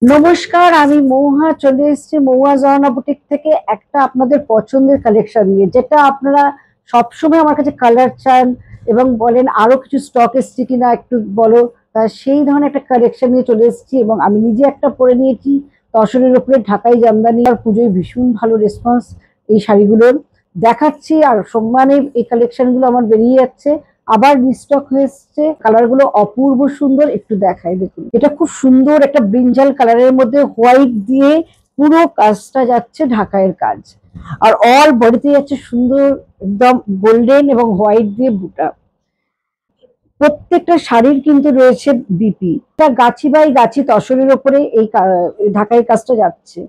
নমস্কার, আমি মহুয়া চলে এসেছি মহুয়া জর্না বুটিক থেকে একটা আপনাদের পছন্দের কালেকশন নিয়ে, যেটা আপনারা সবসময় আমার কাছে কালার চান এবং বলেন আরো কিছু স্টক এসছে কিনা একটু বলো। তা সেই ধরনের একটা কালেকশন নিয়ে চলে এসেছি এবং আমি নিজে একটা পরে নিয়েছি তসরের উপরে ঢাকাই জামদানি। আর পুজোয় ভীষণ ভালো রেসপন্স এই শাড়িগুলোর দেখাচ্ছি, আর সম্মানে এই কালেকশন গুলো আমার বেরিয়ে যাচ্ছে, আবার রিস্টক হয়েছে। কালার গুলো অপূর্ব সুন্দর, একটু দেখাই দেখুন। এটা খুব সুন্দর একটা ব্রিঞ্জাল কালারের মধ্যে হোয়াইট দিয়ে পুরো কাজটা যাচ্ছে ঢাকাইয়ের কাজ, আর অল বডিতে যাচ্ছে সুন্দর একদম গোল্ডেন এবং হোয়াইট দিয়ে বুটা। প্রত্যেকটা শাড়ির কিন্তু রয়েছে বিপি, এটা গাছি বাই গাছি তসরের ওপরে এই ঢাকাইয়ের কাজটা যাচ্ছে।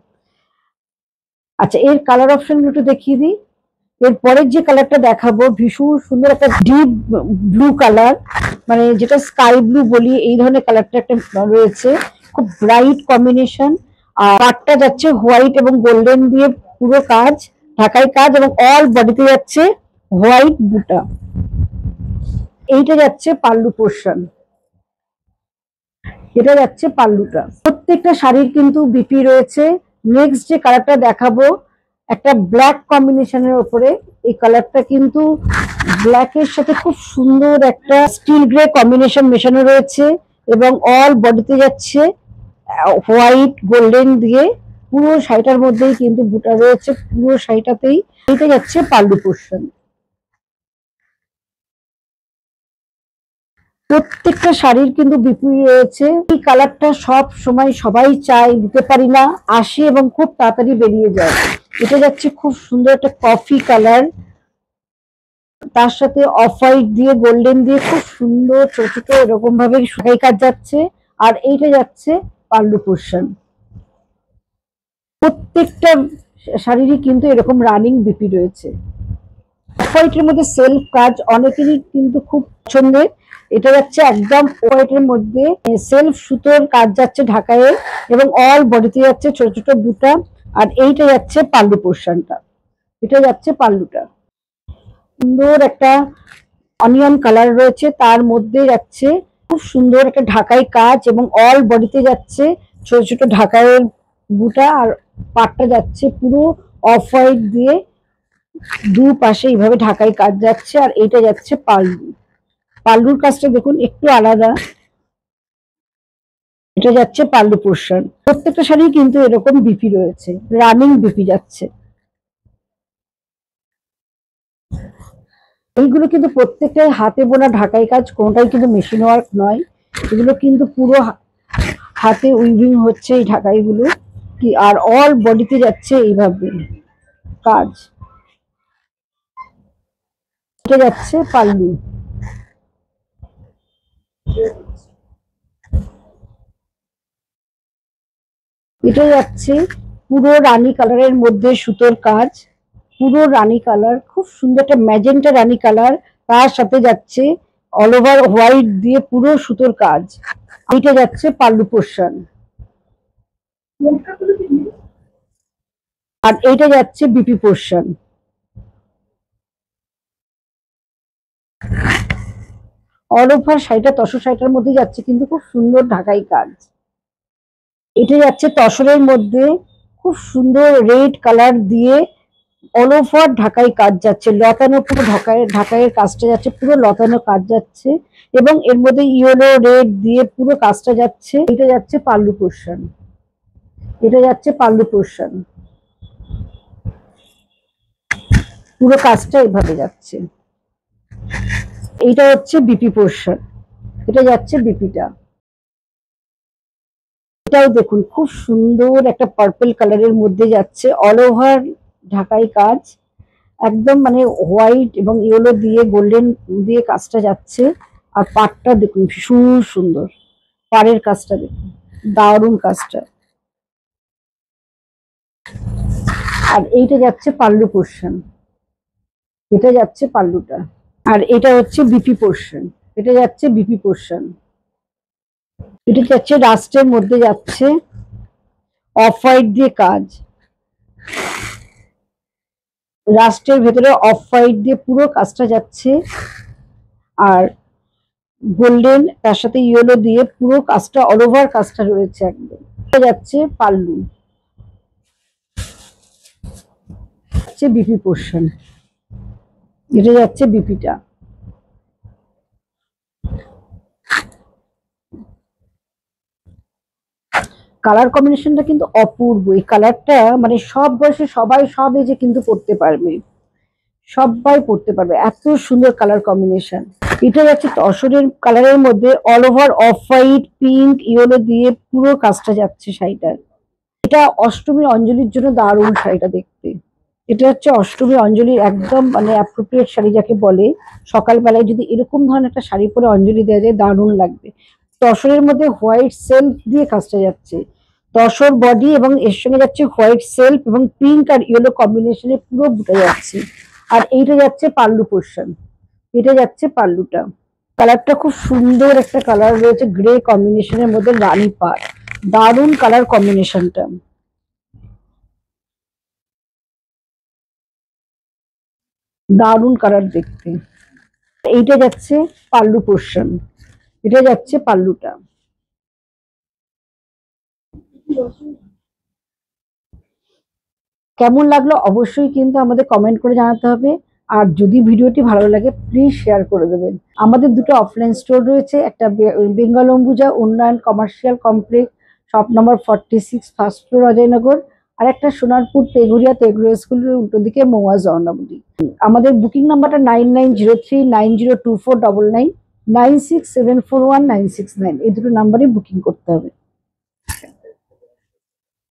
আচ্ছা, এর কালার অপশন একটু দেখিয়ে দিই। এরপরের যে কালারটা দেখাবো ভীষণ সুন্দর একটা ডিপ ব্লু কালার, মানে যেটা স্কাই ব্লু বলি, এই ধরনের কালারটা একটা রয়েছে, খুব ব্রাইট কম্বিনেশন। আর পাটটা যাচ্ছে হোয়াইট এবং গোল্ডেন দিয়ে পুরো কাজ, ঢাকাই কাজ, এবং অল বডিতে যাচ্ছে হোয়াইট বুটা। এইটা যাচ্ছে পাল্লু পোর্শন, এটা যাচ্ছে পাল্লুটা। প্রত্যেকটা শাড়ির কিন্তু বিপি রয়েছে। নেক্সট যে কালারটা দেখাবো একটা ব্ল্যাক কম্বিনেশনের উপরে, এই কালারটা কিন্তু ব্ল্যাকের সাথে খুব সুন্দর একটা স্টিল গ্রে কম্বিনেশন মেশানো রয়েছে এবং অল বডিতে যাচ্ছে হোয়াইট গোল্ডেন দিয়ে। পুরো শাড়িটার মধ্যেই কিন্তু বুটা রয়েছে, পুরো শাড়িটাতেই। এটা যাচ্ছে পাল্লু পোর্শন। প্রত্যেকটা শাড়ির কিন্তু বিক্রি রয়েছে। এই কালারটা সব সময় সবাই চায়, দিতে পারি না, আসে এবং খুব তাড়াতাড়ি বেরিয়ে যায়। এটা যাচ্ছে খুব সুন্দর একটা কফি কালার, তার সাথে অফ হোয়াইট দিয়ে গোল্ডেন দিয়ে খুব সুন্দর ছোট ছোট এরকম ভাবে সুতাই কাজ যাচ্ছে। আর এইটা যাচ্ছে পাল্লু পোর্শন। প্রত্যেকটা শাড়িরই কিন্তু এরকম রানিং বিপি রয়েছে। অফ হোয়াইটের মধ্যে সেলফ কাজ অনেকেরই কিন্তু খুব পছন্দের। এটা যাচ্ছে একদম হোয়াইটের মধ্যে সেলফ সুতোর কাজ যাচ্ছে ঢাকায়, এবং অল বডিতে যাচ্ছে ছোট ছোট বুটা। আর এইটা যাচ্ছে পাল্লু পোর্শনটা, এটা যাচ্ছে পাল্লুটা। সুন্দর একটা অনিয়ন কালার রয়েছে, তার মধ্যে যাচ্ছে খুব সুন্দর একটা ঢাকাই কাজ এবং অল বডিতে যাচ্ছে ছোট ছোট ঢাকাইয়ের বুটা। আর পাটটা যাচ্ছে পুরো অফ হোয়াইট দিয়ে দু পাশে এইভাবে ঢাকাই কাজ যাচ্ছে। আর এইটা যাচ্ছে পাল্লু, পাল্লুর কাজটা দেখুন একটু আলাদা। এটা যাচ্ছে পাল্লু পোর্শন। প্রত্যেকটা শাড়ি কিন্তু এরকম বিপি রয়েছে, রানিং বিপি যাচ্ছে। এইগুলো কিন্তু প্রত্যেকটাই হাতে বোনা ঢাকাই কাজ, কোনোটাই কিন্তু মেশিন ওয়ার্ক নয়। এগুলো কিন্তু পুরো হাতে উইভিং হচ্ছে এই ঢাকাইগুলো কি, আর অল বডিতে যাচ্ছে এইভাবে কাজ। এটা যাচ্ছে পাল্লু। এটা যাচ্ছে পুরো রানী কালারের মধ্যে সুতোর কাজ, পুরো রানী কালার, খুব সুন্দর একটা ম্যাজেন্টা রানী কালার, তার সাথে যাচ্ছে অল ওভার হোয়াইট দিয়ে পুরো সুতোর কাজ। এইটা যাচ্ছে পাল্লু পোর্শন। আর এইটা যাচ্ছে বিপি পোর্শন। অল ওভার শাড়িটা তসর শাড়িটার মধ্যে যাচ্ছে কিন্তু খুব সুন্দর ঢাকাই কাজ। এটা যাচ্ছে তসরের মধ্যে খুব সুন্দর রেড কালার দিয়ে অল ওভার ঢাকাই কাজ যাচ্ছে, লতানো পুরো ঢাকাইয়ের কাজটা যাচ্ছে, পুরো লতানো কাজ যাচ্ছে এবং এর মধ্যে ইয়েলো রেড দিয়ে পুরো কাজটা যাচ্ছে। এটা যাচ্ছে পাল্লু পোর্শন, এটা যাচ্ছে পাল্লু পোর্শন। পুরো কাজটা এভাবে যাচ্ছে। এইটা হচ্ছে বিপি পোর্শন, এটা যাচ্ছে বিপিটা। এটাও দেখুন খুব সুন্দর একটা পার্পল কালারের মধ্যে যাচ্ছে, অল ওভার ঢাকাই কাজ, একদম মানে হোয়াইট এবং ইয়েলো দিয়ে গোল্ডেন দিয়ে কাজটা যাচ্ছে। আর পাটটা দেখুন ভীষণ সুন্দর, পাড়ের কাজটা দেখুন দারুণ কাজটা। আর এইটা যাচ্ছে পাল্লু পোর্শন, এটা যাচ্ছে পাল্লুটা। আর এটা হচ্ছে বিপি পোর্শন, এটা যাচ্ছে বিপি পোর্শন। এটা যাচ্ছে রাস্টের মধ্যে যাচ্ছে অফ হোয়াইট দিয়ে কাজ, রাস্টের ভেতরে অফ হোয়াইট দিয়ে পুরো কাজটা যাচ্ছে। আর গোল্ডেন তার সাথে ইয়েলো দিয়ে পুরো কাজটা অল ওভার কাজটা রয়েছে একদম। যাচ্ছে পাল্লু, হচ্ছে বিপি পোর্শন, এটা যাচ্ছে বিপিটা। কালার কম্বিনেশনটা কিন্তু অপূর্ব। এই কালারটা মানে সব বয়সে সবাই সব এজে কিন্তু পড়তে পারবে, সবাই পড়তে পারবে, এত সুন্দর কালার কম্বিনেশন। এটা যাচ্ছে তসরের কালারের মধ্যে all over off white pink yellow দিয়ে পুরো কাজটা যাচ্ছে শাড়িটার। এটা অষ্টমীর অঞ্জলির জন্য দারুণ শাড়িটা দেখতে। এটা হচ্ছে অষ্টমীর অঞ্জলির একদম মানে অ্যাপ্রোপ্রিয়েট শাড়ি যাকে বলে। সকালবেলায় যদি এরকম ধরনের একটা শাড়ি পরে অঞ্জলি দেওয়া যায় দারুণ লাগবে। তসরের মধ্যে হোয়াইট সেলফ দিয়ে কাজটা যাচ্ছে, তসর বডি এবং এর সঙ্গে যাচ্ছে হোয়াইট সেলফ এবং পিঙ্ক আর ইয়েলো কম্বিনেশনে পুরো বুটে যাচ্ছে। আর এইটা যাচ্ছে পাল্লু পোর্শন, এটা যাচ্ছে পাল্লুটা। কালারটা খুব সুন্দর একটা কালার রয়েছে, গ্রে কম্বিনেশনের মধ্যে রানী পাড়, দারুণ কালার কম্বিনেশনটা, দারুণ কালার দেখতে। এইটা যাচ্ছে পাল্লু পোর্শন, এটা যাচ্ছে পাল্লুটা। কেমন লাগলো অবশ্যই কিন্তু আমাদের কমেন্ট করে জানাতে হবে। আর যদি ভিডিওটি ভালো লাগে প্লিজ শেয়ার করে দেবেন। আমাদের দুটো অফলাইন স্টোর রয়েছে, একটা বেঙ্গল অম্বুজা উন্নয়ন commercial complex, shop number 46, first floor, Ajoynagar. আর একটা সোনারপুর তেঘুরিয়া তেঘুরিয়া স্কুলের উল্টো দিকে মৌয়া জর্ণাবলী। আমাদের বুকিং নাম্বারটা 9903902499, 96741969, এই দুটো নাম্বারে বুকিং করতে হবে।